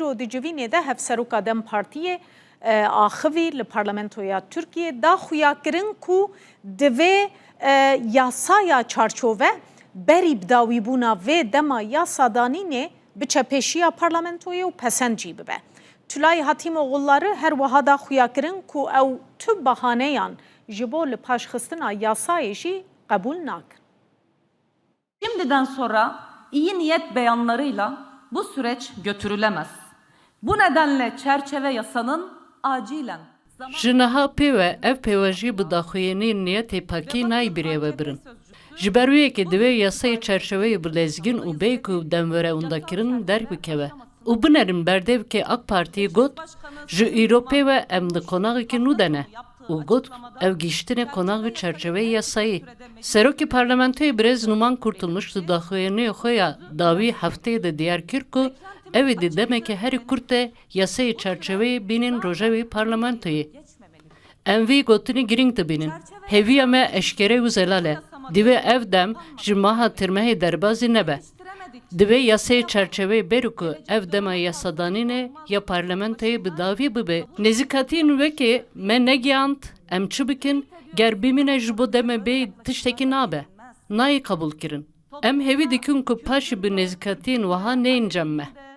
îro di civînê de Hevseroka Dem Partiyê axivî li Parlamentoya Tirkiye da xuyakirin ku divê yasaya çarçove berî bidawîbûna vê dema yasadanînê bi çepêşiya parlamentoyê û pesend bibe. Tülay Hatîmoğulları her wiha da xuyakirin ku ew tu bahaneyan ji bo li paşxistina yasayê jî qebûl nakin. Şimdiden sonra iyi niyet beyanlarıyla bu süreç götürülemez. Bu nedenle çerçeve yasanın acilen Ji niha pê ev pêwejî bi daxuyanî niyetê pakî nayê birin. Ji ber wê yekê divê yasayê çerçeveyê bilezgin û bê ku demwere hûndakirin derbikeve. û binerin berdevkê AK Partiyê got ji îro pê em di konağekî nû de ne û got ev gîştinê konağê çerçeveyê yasayê. Serokê Parlamentoyê Birêz Numan Kurtulmuş di daxuyaniyê xwe ya dawî hefteyê de diyar kir ku evê di demeke herî kurt de yasayê çerçeveyê bînin rojevê parlamentoyê. Em vî gotinê girîng dibînin. Hêviya me eşkere û zelal e. Divê ev dem ji maha tirmehê derbasî nebe. Divê yasayê çerçeveyê berû ku ev dema yasadanînê ya parlamentoyê bi davî bibe. Nêzîkatiyên wekê me negihand em çi bikin ger bimîne ji bo deme bê tiştekî nabe. Nayê qebûl kirin. Em hêvî dikin ku paşî bi nêzîkatiyên wiha neyên cem me.